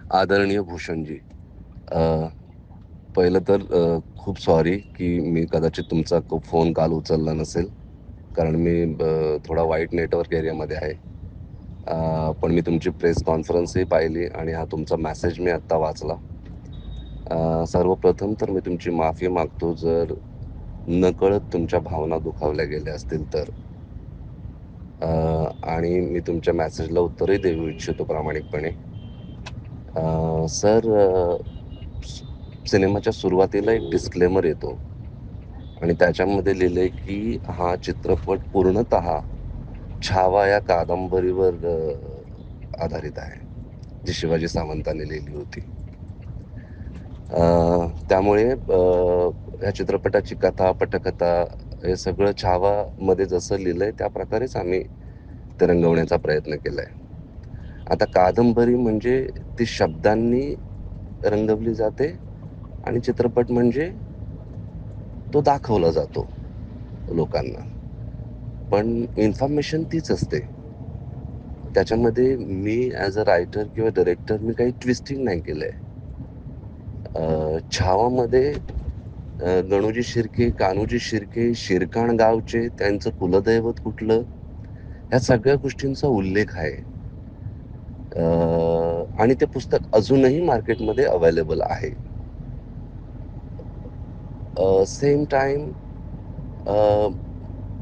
आदरणीय भूषणजी, अ, पहिलं तर खूप सॉरी की मी कदाचित तुमचा फोन काल उचलला नसेल. कारण मी थोडा वाईट नेटवर्क एरियामध्ये आहे. पण मी तुमची प्रेस कॉन्फरन्सही पाहिली आणि हा तुमचा मेसेज मी आत्ता वाचला. सर्वप्रथम तर मी तुमची माफी मागतो जर नकळत तुमच्या भावना दुखावल्या गेल्या असतील तर. अ, आणि मी तुमच्या मेसेजला उत्तरही देऊ इच्छितो प्रामाणिकपणे. सर, सिनेमाच्या सुरुवातीला एक डिस्क्लेमर येतो आणि त्याच्यामध्ये लिहिलंय की हा चित्रपट पूर्णतः छावा या कादंबरीवर आधारित आहे, जी शिवाजी सावंतांनी लिहिली होती. त्यामुळे ह्या चित्रपटाची कथा, पटकथा हे सगळं छावामध्ये जसं लिहिलंय त्या प्रकारेच आम्ही ते रंगवण्याचा प्रयत्न केलाय. आता कादंबरी म्हणजे ती शब्दांनी रंगवली जाते आणि चित्रपट म्हणजे तो दाखवला जातो लोकांना. पण इन्फॉर्मेशन तीच असते. त्याच्यामध्ये मी ॲज अ रायटर किंवा डायरेक्टर मी काही ट्विस्टिंग नाही केलंय. छावामध्ये गणोजी शिर्के, कान्होजी शिर्के, शिरकाण गावचे, त्यांचं कुलदैवत कुठलं, ह्या सगळ्या गोष्टींचा उल्लेख आहे. आणि ते पुस्तक अजूनही मार्केटमध्ये अवेलेबल आहे. सेम टाईम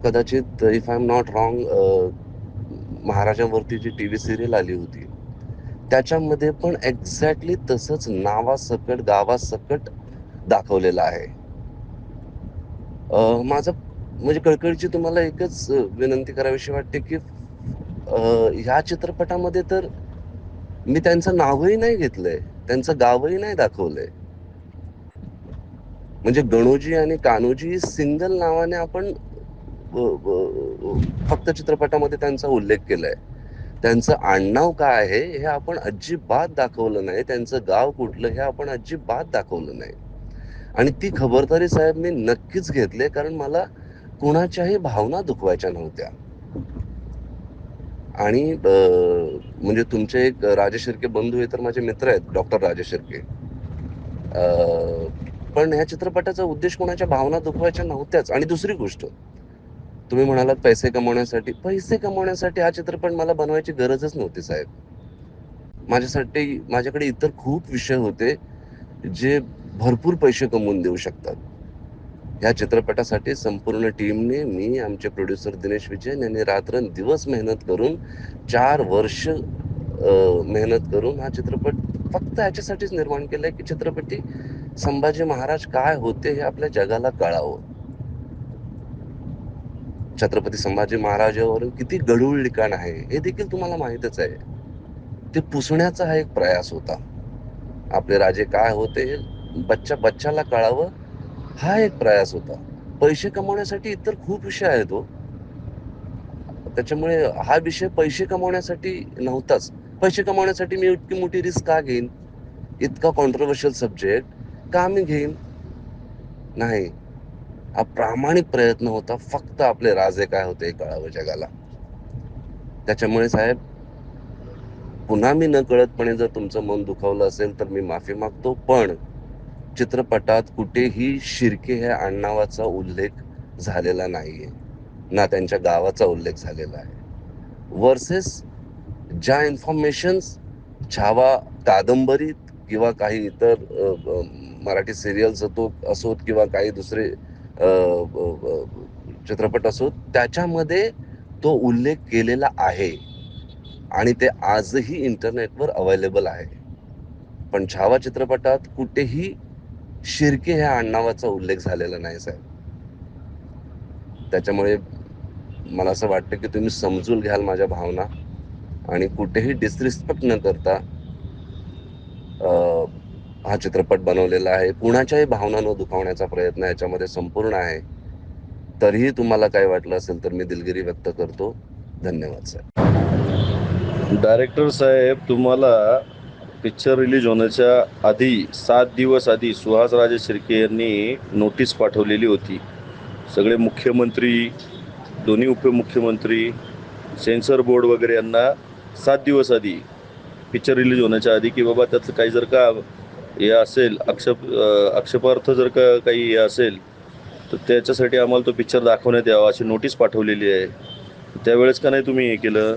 कदाचित if I am not wrong, महाराजांवरती जी टीव्ही सीरियल आली होती, त्याच्यामध्ये पण एक्झॅक्टली तसंच नावासकट, गावासकट दाखवलेलं आहे. माझं म्हणजे कळकळीची तुम्हाला एकच विनंती करावीशी वाटते, की ह्या चित्रपटामध्ये तर मी त्यांचं नावही नाही घेतलंय, त्यांचं गावही नाही दाखवलंय. म्हणजे गणोजी आणि कान्होजी सिंगल नावाने आपण फक्त चित्रपटामध्ये त्यांचा उल्लेख केलाय. त्यांचं आडनाव काय आहे हे आपण अजिबात दाखवलं नाही. त्यांचं गाव कुठलं हे आपण अजिबात दाखवलं नाही. आणि ती खबरदारी साहेब मी नक्कीच घेतली, कारण मला कुणाच्याही भावना दुखवायच्या नव्हत्या. आणि म्हणजे तुमचे एक राजे शिर्के बंधू हे तर माझे मित्र आहेत, डॉक्टर राजे शिर्के. पण ह्या चित्रपटाचा उद्देश कोणाच्या भावना दुखवायच्या नव्हत्याच. आणि दुसरी गोष्ट, तुम्ही म्हणालात पैसे कमवण्यासाठी हा चित्रपट मला बनवायची गरजच नव्हती साहेब. माझ्याकडे इतर खूप विषय होते, जे भरपूर पैसे कमवून देऊ शकतात. ह्या चित्रपटासाठी संपूर्ण टीमने, मी, आमचे प्रोड्युसर दिनेश विजयन यांनी रात्रंदिवस मेहनत करून 4 वर्ष मेहनत करून हा चित्रपट फक्त ह्याच्यासाठीच निर्माण केलाय, की चित्रपटी संभाजी महाराज काय होते हे आपल्या जगाला कळावं. छत्रपती संभाजी महाराजांवरून किती गढूळ लिखाण आहे, हे देखील तुम्हाला माहीतच आहे. ते पुसण्याचा हा एक प्रयास होता. आपले राजे काय होते हे बच्च्याला कळावं, हा एक प्रयास होता. पैसे कमवण्यासाठी इतर खूप विषय आहेत हो. त्याच्यामुळे हा विषय पैसे कमवण्यासाठी नव्हताच. पैसे कमवण्यासाठी मी इतकी मोठी रिस्क का घेईन? इतका कॉन्ट्रोव्हर्शियल सब्जेक्ट का मी घेईन? नाही. हा प्रामाणिक प्रयत्न होता. फक्त आपले राजे काय होते हे कळावं जगाला. त्याच्यामुळे साहेब, पुन्हा मी नकळतपणे जर तुमचं मन दुखावलं असेल तर मी माफी मागतो. पण चित्रपटात कुठेही शिर्के ह्या आडनावाचा उल्लेख झालेला नाहीये. ना त्यांच्या गावाचा उल्लेख झालेला आहे. व्हर्सेस ज्या इन्फॉर्मेशन्स छावा कादंबरीत किंवा काही इतर मराठी सीरियल्स असोत किंवा काही दुसरे चित्रपट असोत, त्याच्यामध्ये तो उल्लेख केलेला आहे आणि ते आजही इंटरनेटवर अवेलेबल आहे. पण छावा चित्रपटात कुठेही शिर्के ह्या आडनावाचा उल्लेख झालेला नाही साहेब. त्याच्यामुळे मला असं वाटतं, की तुम्ही समजून घ्याल माझ्या भावना आणि कुठेही डिसरिस्पेक्ट न करता हा चित्रपट बनवलेला आहे. कुणाच्याही भावना न दुखावण्याचा प्रयत्न याच्यामध्ये संपूर्ण आहे. तरीही तुम्हाला काही वाटलं असेल तर मी दिलगिरी व्यक्त करतो. धन्यवाद साहेब. डायरेक्टर साहेब, तुम्हाला पिक्चर रिलीज होण्याच्या आधी 7 दिवस आधी सुहासराजे शिर्के यांनी नोटीस पाठवलेली होती. सगळे मुख्यमंत्री, दोन्ही उपमुख्यमंत्री, सेन्सर बोर्ड वगैरे यांना 7 दिवस आधी पिक्चर रिलीज होण्याच्या आधी की बाबा त्याचं काही जर का हे असेल आक्षेपार्थ जर का काही हे असेल तर त्याच्यासाठी आम्हाला तो पिक्चर दाखवण्यात यावा अशी नोटीस पाठवलेली आहे. त्यावेळेस का नाही तुम्ही हे केलं?